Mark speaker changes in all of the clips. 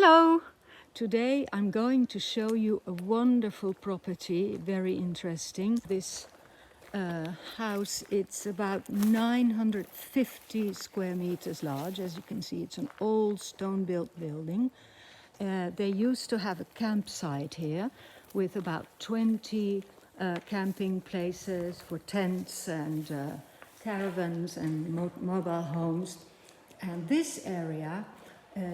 Speaker 1: Hello! Today I'm going to show you a wonderful property, very interesting. This house, it's about 950 square meters large. As you can see, it's an old stone-built building. They used to have a campsite here with about 20 camping places for tents and caravans and mobile homes. And this area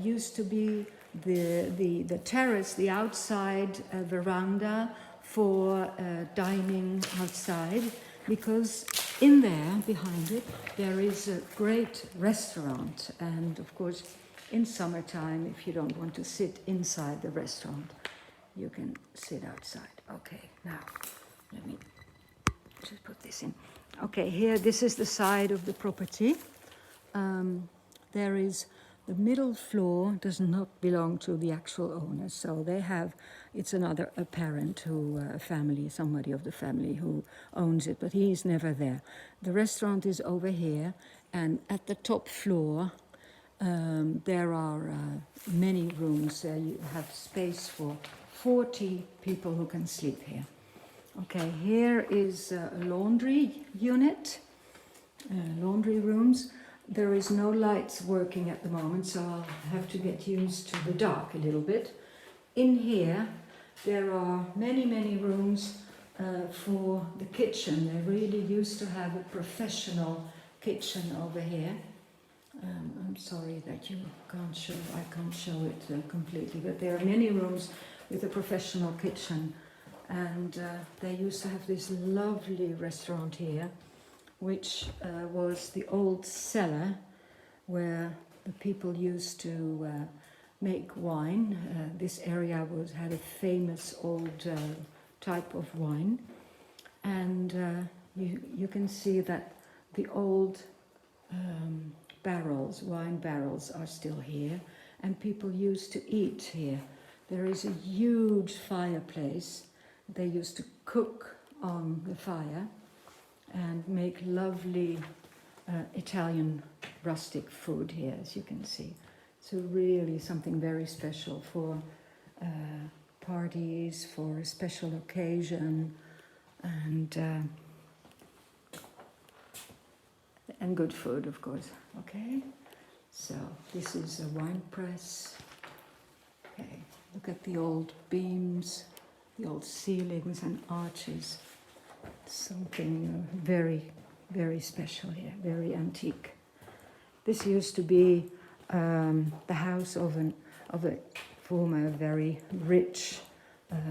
Speaker 1: used to be the terrace, the outside veranda for dining outside, because in there, behind it, there is a great restaurant. And of course, in summertime, if you don't want to sit inside the restaurant, you can sit outside. Okay, now, let me just put this in. Okay, here, this is the side of the property. There is the middle floor does not belong to the actual owners, so they have, it's another a parent who, a family, somebody of the family who owns it, but he is never there. The restaurant is over here, and at the top floor there are many rooms. You have space for 40 people who can sleep here. Okay, here is a laundry unit, laundry rooms. There is no lights working at the moment, so I'll have to get used to the dark a little bit. In here, there are many rooms for the kitchen. They really used to have a professional kitchen over here. I'm sorry that you can't show, I can't show it completely, but there are many rooms with a professional kitchen. And they used to have this lovely restaurant here, which was the old cellar where the people used to make wine. This area had a famous old type of wine. And you can see that the old barrels, wine barrels, are still here, and people used to eat here. There is a huge fireplace. They used to cook on the fire and make lovely Italian rustic food here, as you can see. So really something very special for parties, for a special occasion, and good food, of course. Okay, so this is a wine press. Okay, look at the old beams, the old ceilings and arches. Something very special here, very antique. This used to be the house of a former very rich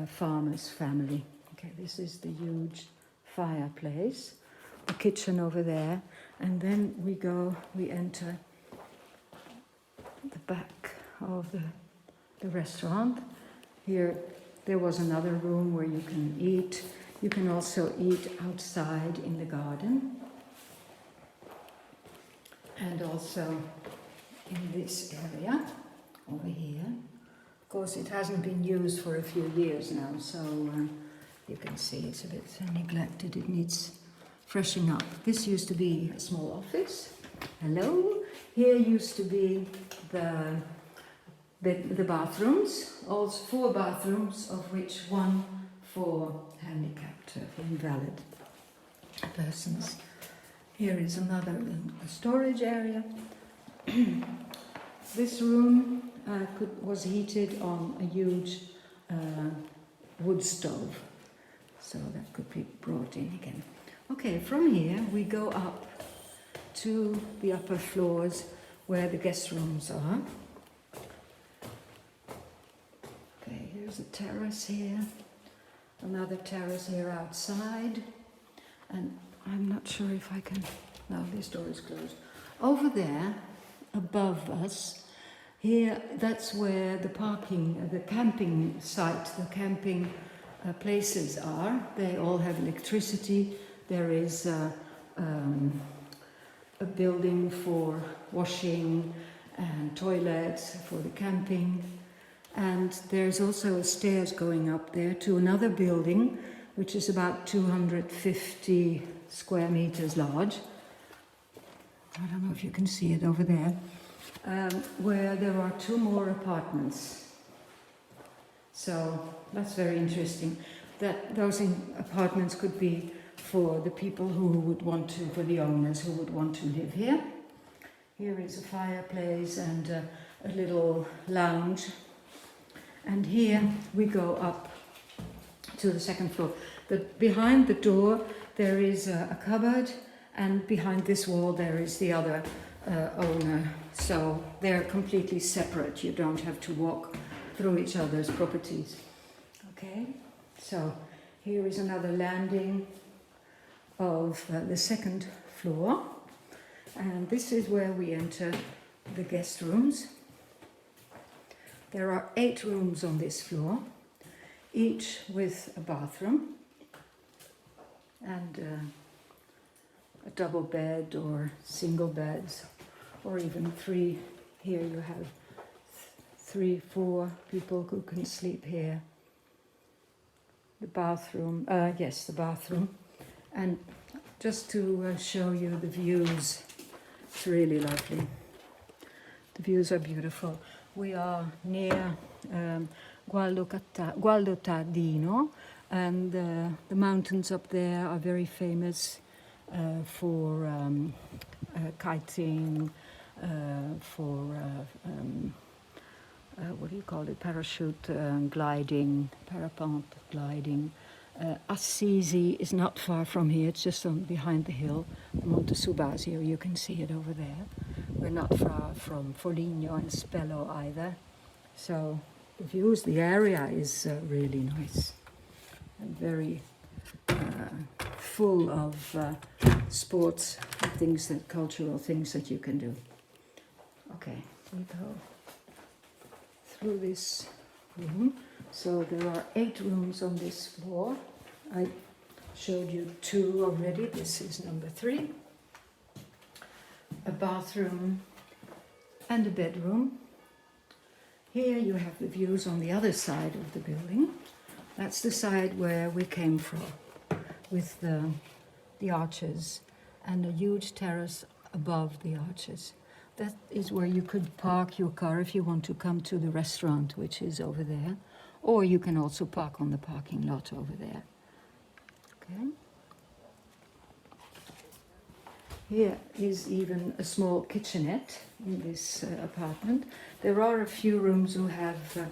Speaker 1: farmer's family. Okay, this is the huge fireplace, the kitchen over there, and then we enter the back of the restaurant. Here there was another room where you can eat. You can also eat outside in the garden, and also in this area over here. Of course, it hasn't been used for a few years now, so you can see it's a bit neglected. It needs freshening up. This used to be a small office. Hello. Here used to be the bathrooms, all 4 bathrooms, of which 1 for handicapped, invalid persons. Here is another storage area. This room was heated on a huge wood stove, so that could be brought in again. Okay, from here we go up to the upper floors where the guest rooms are. Okay, here's a terrace here. Another terrace here outside, and I'm not sure if I can, no, this door is closed. Over there, above us, here, that's where the camping site, the camping places are. They all have electricity. There is a building for washing and toilets for the camping. And there's also stairs going up there to another building, which is about 250 square meters large. I don't know if you can see it over there. where there are 2 more apartments. So that's very interesting. That those apartments could be for the people who would want to, for the owners who would want to live here. Here is a fireplace and a little lounge. And here we go up to the 2nd floor. Behind the door there is a cupboard, and behind this wall there is the other owner. So they're completely separate. You don't have to walk through each other's properties. Okay, so here is another landing of the 2nd floor, and this is where we enter the guest rooms. There are 8 rooms on this floor, each with a bathroom and a double bed or single beds, or even 3. Here you have 3, 4 people who can sleep here. The bathroom, the bathroom. And just to show you the views, it's really lovely. The views are beautiful. We are near Gualdo Tardino, and the mountains up there are very famous for kiting, for what do you call it, parachute gliding, parapente gliding. Assisi is not far from here, it's just behind the hill, Monte Subasio, you can see it over there. We're not far from Foligno and Spello either. So the views, the area is really nice and very full of sports, things that, cultural things that you can do. Okay, we go through this room. So there are 8 rooms on this floor. I showed you 2 already. This is number 3. A bathroom and a bedroom. Here you have the views on the other side of the building. That's the side where we came from, with the arches and a huge terrace above the arches. That is where you could park your car if you want to come to the restaurant, which is over there. Or you can also park on the parking lot over there. Okay. Here is even a small kitchenette in this apartment. There are a few rooms who have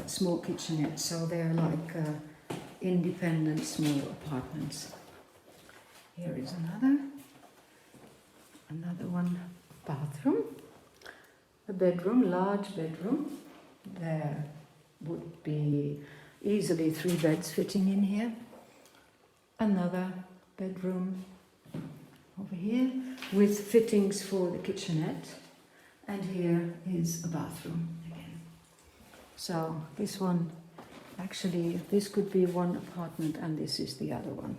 Speaker 1: small kitchenettes, so they're like independent small apartments. Here is another one, bathroom, a bedroom, large bedroom. There would be easily 3 beds fitting in here. Another bedroom over here with fittings for the kitchenette, and here is a bathroom again. So this one, actually this could be one apartment and this is the other one.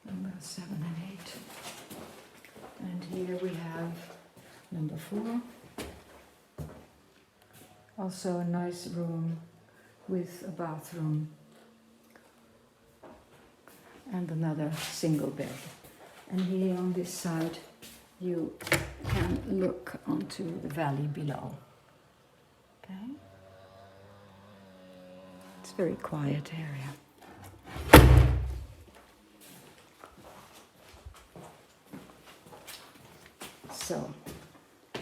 Speaker 1: Number 7 and 8. And here we have number 4. Also a nice room with a bathroom and another single bed. And here on this side you can look onto the valley below. Okay? It's a very quiet area. So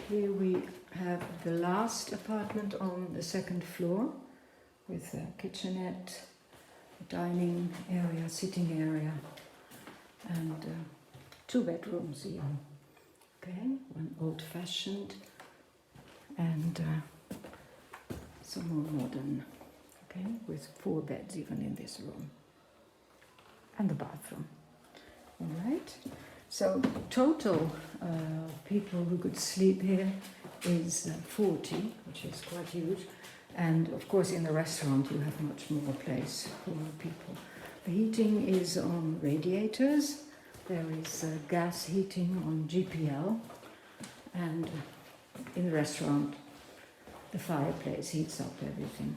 Speaker 1: here we have the last apartment on the 2nd floor with a kitchenette, a dining area, sitting area, and 2 bedrooms even. Okay, one old-fashioned and some more modern. Okay, with 4 beds even in this room, and the bathroom. All right. So total people who could sleep here is 40, which is quite huge. And of course in the restaurant you have much more place for more people. The heating is on radiators. There is gas heating on GPL. And in the restaurant the fireplace heats up everything.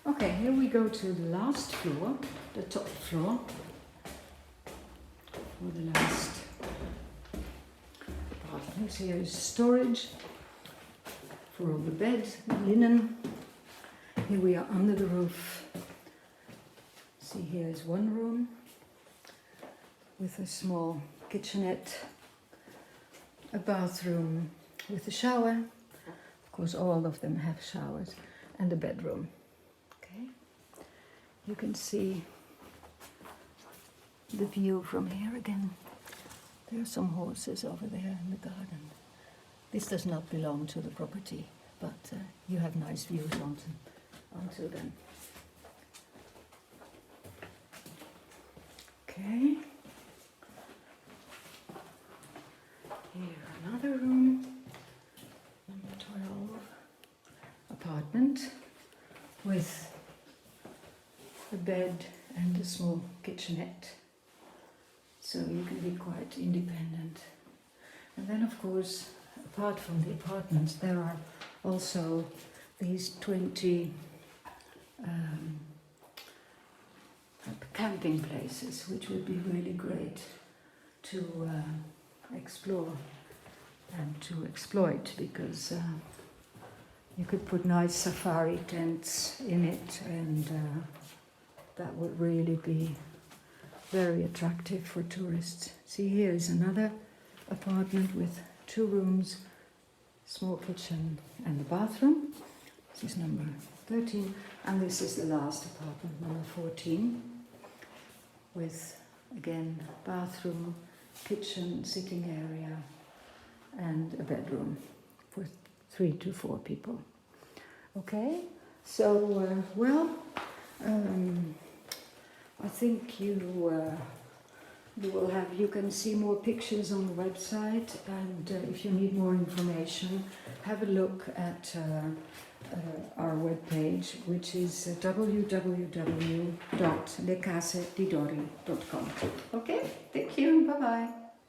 Speaker 1: Okay, here we go to the last floor, the top floor. For the last apartment. items. Here is storage for all the beds, linen. Here we are under the roof. See, here is one room with a small kitchenette, a bathroom with a shower. Of course, all of them have showers, and a bedroom. Okay, you can see the view from here again. There are some horses over there in the garden. This does not belong to the property, but you have nice views onto them. Okay. Here another room, number 12, apartment with a bed and a small kitchenette. So you can be quite independent. And then, of course, apart from the apartments, there are also these 20 camping places, which would be really great to explore and to exploit, because you could put nice safari tents in it, and that would really be very attractive for tourists. See, here is another apartment with 2 rooms, small kitchen and a bathroom. This is number 13, and this is the last apartment, number 14, with, again, bathroom, kitchen, sitting area, and a bedroom for 3 to 4 people. Okay, so, I think you can see more pictures on the website, and if you need more information, have a look at our webpage, which is www.lecasedidori.com. Okay, thank you, bye-bye.